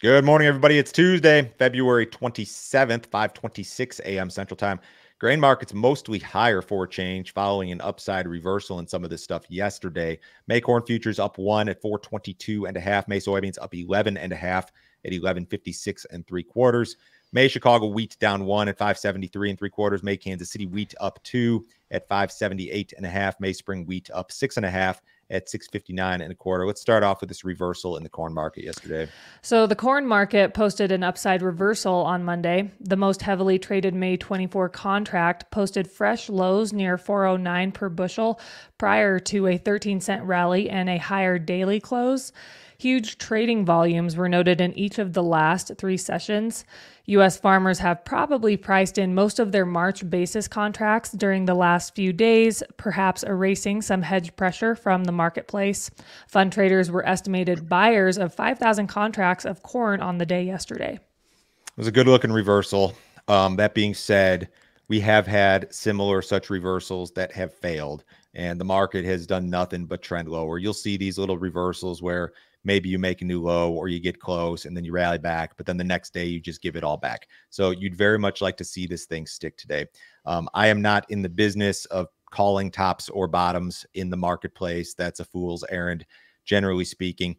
Good morning, everybody. It's Tuesday, February 27th, 5:26 a.m. Central Time. Grain markets mostly higher for a change following an upside reversal in some of this stuff yesterday. May corn futures up 1 at 422.5. May soybeans up 11.5 at 1156 3/4. May Chicago wheat down 1 at 573 3/4. May Kansas City wheat up 2 at 578.5. May spring wheat up 6.5 at 659 1/4. Let's start off with this reversal in the corn market yesterday. So the corn market posted an upside reversal on Monday. The most heavily traded May 24 contract posted fresh lows near 409 per bushel prior to a 13-cent rally and a higher daily close. Huge trading volumes were noted in each of the last three sessions. U.S. farmers have probably priced in most of their March basis contracts during the last few days, perhaps erasing some hedge pressure from the marketplace. Fund traders were estimated buyers of 5,000 contracts of corn on the day yesterday. It was a good-looking reversal. That being said, we have had similar such reversals that have failed, and the market has done nothing but trend lower. You'll see these little reversals where maybe you make a new low or you get close and then you rally back, but then the next day you just give it all back. So you'd very much like to see this thing stick today. I am not in the business of calling tops or bottoms in the marketplace. That's a fool's errand, generally speaking.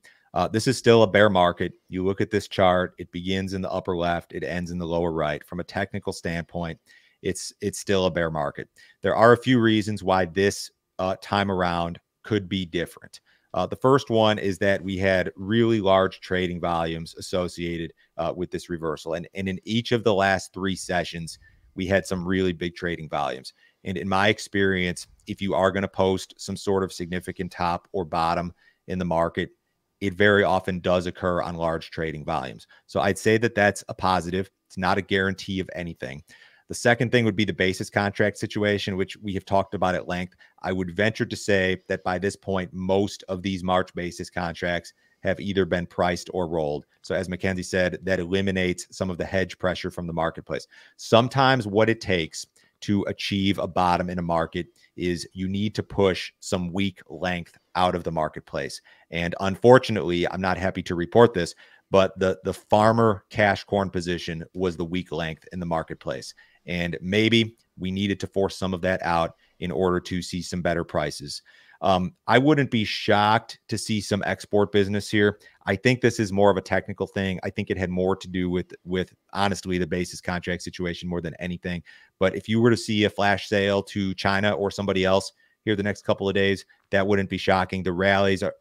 This is still a bear market. You look at this chart, it begins in the upper left, it ends in the lower right. From a technical standpoint, it's still a bear market. There are a few reasons why this time around could be different. The first one is that we had really large trading volumes associated with this reversal. And in each of the last three sessions, we had some really big trading volumes. And in my experience, if you are going to post some sort of significant top or bottom in the market, it very often does occur on large trading volumes. So I'd say that that's a positive. It's not a guarantee of anything. The second thing would be the basis contract situation, which we have talked about at length. I would venture to say that by this point, most of these March basis contracts have either been priced or rolled. So as Mackenzie said, that eliminates some of the hedge pressure from the marketplace. Sometimes what it takes to achieve a bottom in a market is you need to push some weak length out of the marketplace. And unfortunately, I'm not happy to report this, but the farmer cash corn position was the weak length in the marketplace. And maybe we needed to force some of that out in order to see some better prices. I wouldn't be shocked to see some export business here. I think this is more of a technical thing. I think it had more to do with honestly, the basis contract situation more than anything. But if you were to see a flash sale to China or somebody else here the next couple of days, that wouldn't be shocking. The rallies are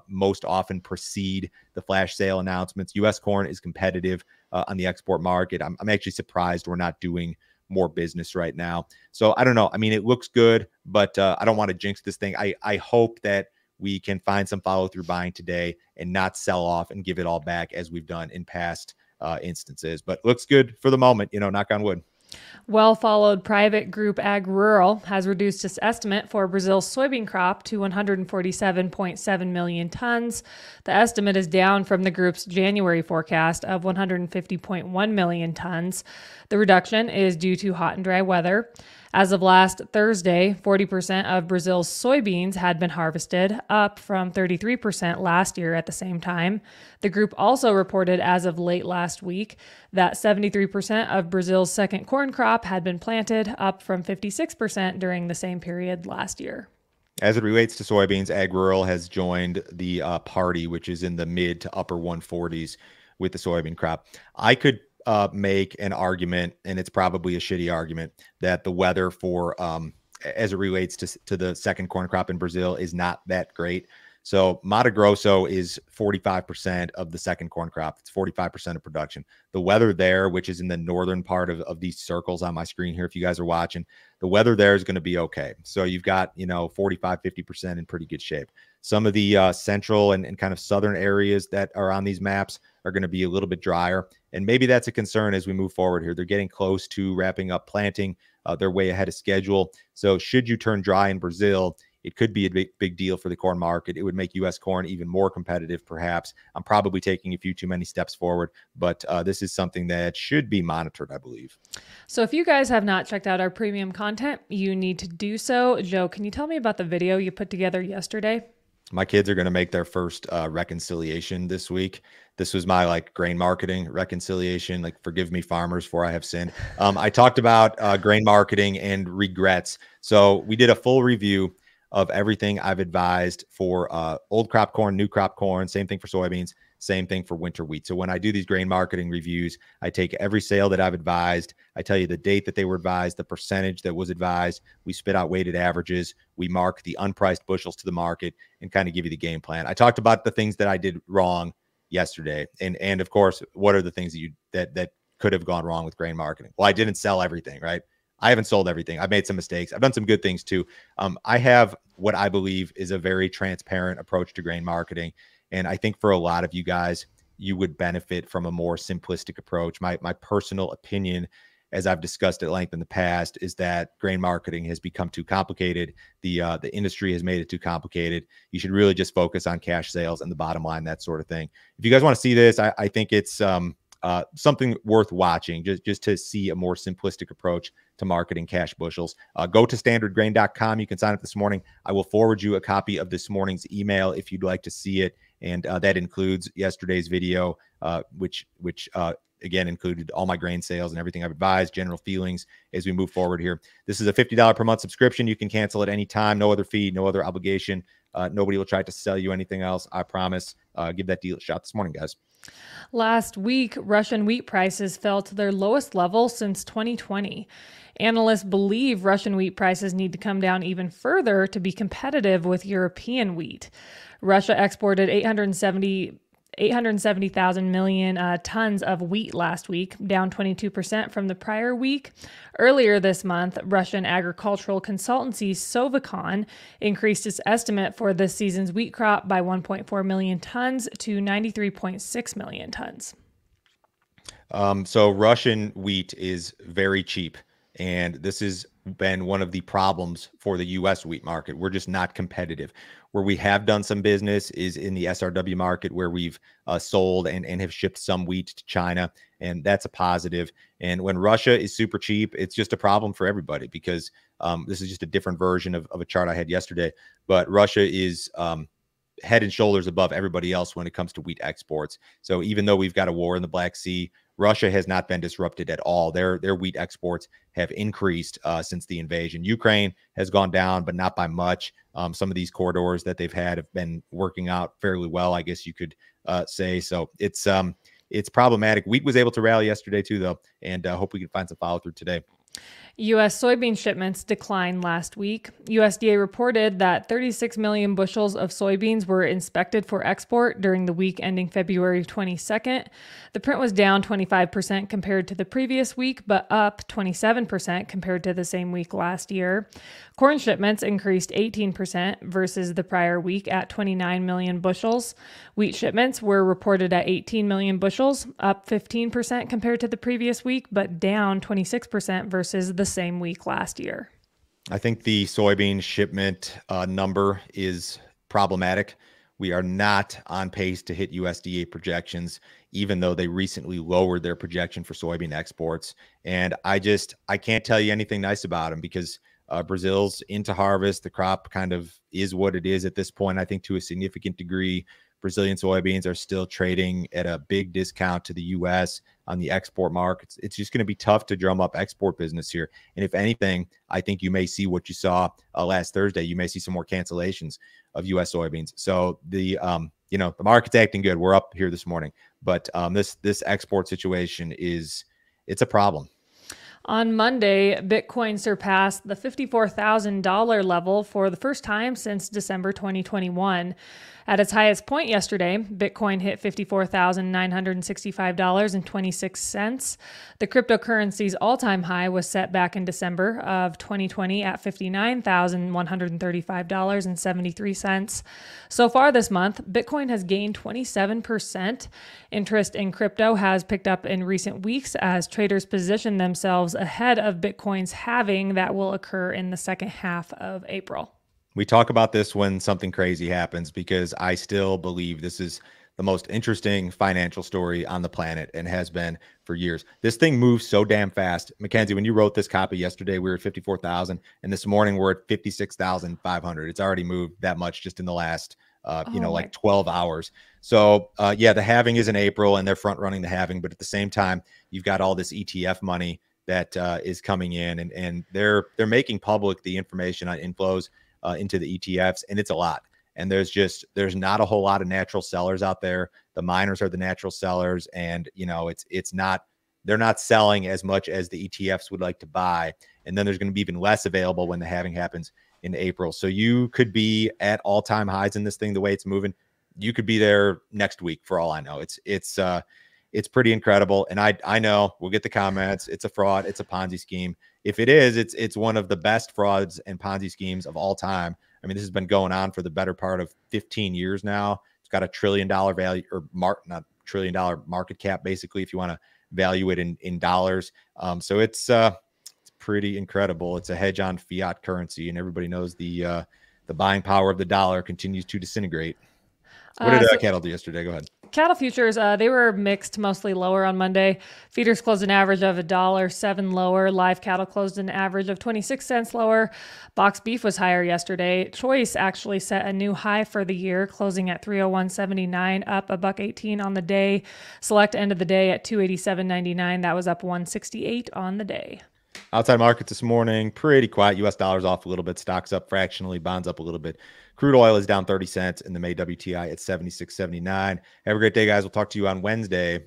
most often precede the flash sale announcements. U.S. corn is competitive on the export market. I'm actually surprised we're not doing more business right now. So I don't know. I mean, it looks good, but I don't want to jinx this thing. I hope that we can find some follow through buying today and not sell off and give it all back as we've done in past instances. But looks good for the moment, knock on wood. Well-followed private group AgRural has reduced its estimate for Brazil's soybean crop to 147.7 million tons. The estimate is down from the group's January forecast of 150.1 million tons. The reduction is due to hot and dry weather. As of last Thursday, 40% of Brazil's soybeans had been harvested, up from 33% last year at the same time. The group also reported as of late last week that 73% of Brazil's second corn crop had been planted, up from 56% during the same period last year. As it relates to soybeans, AgRural has joined the party, which is in the mid to upper 140s with the soybean crop. I could make an argument, and it's probably a shitty argument, that the weather for as it relates to the second corn crop in Brazil is not that great. So Mato Grosso is 45% of the second corn crop. It's 45% of production. The weather there, which is in the northern part of these circles on my screen here, if you guys are watching, the weather there is going to be okay. So you've got, 45, 50% in pretty good shape. Some of the central and kind of southern areas that are on these maps are going to be a little bit drier. And maybe that's a concern as we move forward here. They're getting close to wrapping up planting. They're way ahead of schedule. So should you turn dry in Brazil, it could be a big deal for the corn market. It would make U.S. corn even more competitive, perhaps. I'm probably taking a few too many steps forward, but this is something that should be monitored, I believe. So if you guys have not checked out our premium content, you need to do so. Joe, can you tell me about the video you put together yesterday? My kids are going to make their first reconciliation this week. This was my like grain marketing reconciliation. Like, forgive me, farmers, for I have sinned. I talked about grain marketing and regrets. So we did a full review of everything I've advised for old crop corn, new crop corn, same thing for soybeans, same thing for winter wheat. So when I do these grain marketing reviews, I take every sale that I've advised. I tell you the date that they were advised, the percentage that was advised. We spit out weighted averages. We mark the unpriced bushels to the market and kind of give you the game plan. I talked about the things that I did wrong yesterday. And of course, what are the things that could have gone wrong with grain marketing? Well, I didn't sell everything, right? I haven't sold everything. I've made some mistakes. I've done some good things too. I have what I believe is a very transparent approach to grain marketing. And I think for a lot of you guys, you would benefit from a more simplistic approach. My personal opinion, as I've discussed at length in the past, is that grain marketing has become too complicated. The industry has made it too complicated. You should really just focus on cash sales and the bottom line, that sort of thing. If you guys want to see this, I think it's something worth watching, just to see a more simplistic approach to marketing cash bushels. Go to standardgrain.com. You can sign up this morning. I will forward you a copy of this morning's email if you'd like to see it. And that includes yesterday's video, which again included all my grain sales and everything I've advised, general feelings as we move forward here. This is a $50 per month subscription. You can cancel at any time. No other fee, no other obligation. Nobody will try to sell you anything else. I promise. Give that deal a shot this morning, guys. Last week, Russian wheat prices fell to their lowest level since 2020. Analysts believe Russian wheat prices need to come down even further to be competitive with European wheat. Russia exported 870,000 million tons of wheat last week, down 22% from the prior week. Earlier this month, Russian agricultural consultancy Sovicon increased its estimate for this season's wheat crop by 1.4 million tons to 93.6 million tons. So Russian wheat is very cheap. And this has been one of the problems for the U.S. wheat market. We're just not competitive. Where we have done some business is in the SRW market, where we've sold and have shipped some wheat to China. And that's a positive. And when Russia is super cheap, it's just a problem for everybody, because this is just a different version of a chart I had yesterday. But Russia is head and shoulders above everybody else when it comes to wheat exports. So even though we've got a war in the Black Sea, Russia has not been disrupted at all. Their wheat exports have increased since the invasion. Ukraine has gone down, but not by much. Some of these corridors that they've had have been working out fairly well, I guess you could say. So it's problematic. Wheat was able to rally yesterday too, though, and hope we can find some follow through today. U.S. soybean shipments declined last week. USDA reported that 36 million bushels of soybeans were inspected for export during the week ending February 22nd. The print was down 25% compared to the previous week, but up 27% compared to the same week last year. Corn shipments increased 18% versus the prior week at 29 million bushels. Wheat shipments were reported at 18 million bushels, up 15% compared to the previous week, but down 26% versus the same week last year. I think the soybean shipment number is problematic. We are not on pace to hit USDA projections, even though they recently lowered their projection for soybean exports. And I can't tell you anything nice about them, because Brazil's into harvest. The crop kind of is what it is at this point. I think to a significant degree, Brazilian soybeans are still trading at a big discount to the U.S. on the export markets. It's just going to be tough to drum up export business here. And if anything, I think you may see what you saw last Thursday. You may see some more cancellations of U.S. soybeans. So the market's acting good. We're up here this morning, but this export situation it's a problem. On Monday, Bitcoin surpassed the $54,000 level for the first time since December 2021. At its highest point yesterday, Bitcoin hit $54,965.26. The cryptocurrency's all-time high was set back in December of 2020 at $59,135.73. So far this month, Bitcoin has gained 27%. Interest in crypto has picked up in recent weeks as traders position themselves ahead of Bitcoin's halving that will occur in the second half of April. We talk about this when something crazy happens, because I still believe this is the most interesting financial story on the planet and has been for years. This thing moves so damn fast. Mackenzie, when you wrote this copy yesterday, we were at 54,000, and this morning we're at 56,500. It's already moved that much just in the last Oh like my. 12 hours. So yeah, the halving is in April and they're front running the halving, but at the same time, you've got all this ETF money that is coming in, and they're making public the information on inflows into the ETFs, and it's a lot. And there's not a whole lot of natural sellers out there. The miners are the natural sellers, and it's not, they're not selling as much as the ETFs would like to buy. And then there's going to be even less available when the halving happens in April. So you could be at all-time highs in this thing the way it's moving. You could be there next week for all I know. It's pretty incredible. And I know we'll get the comments. It's a fraud. It's a Ponzi scheme. If it is, it's one of the best frauds and Ponzi schemes of all time. I mean, this has been going on for the better part of 15 years now. It's got $1 trillion value, or not $1 trillion market cap, basically, if you want to value it in dollars. So it's pretty incredible. It's a hedge on fiat currency, and everybody knows the buying power of the dollar continues to disintegrate. What did cattle do yesterday? Go ahead. Cattle futures, they were mixed, mostly lower on Monday. Feeders closed an average of $1.07 lower. Live cattle closed an average of 26 cents lower. Box beef was higher yesterday. Choice actually set a new high for the year, closing at 301.79, up $1.18 on the day. Select ended the day at 287.99. That was up 168 on the day. Outside markets this morning, pretty quiet. U.S. dollars off a little bit. Stocks up fractionally. Bonds up a little bit. Crude oil is down 30 cents in the May WTI at 76.79. Have a great day, guys. We'll talk to you on Wednesday.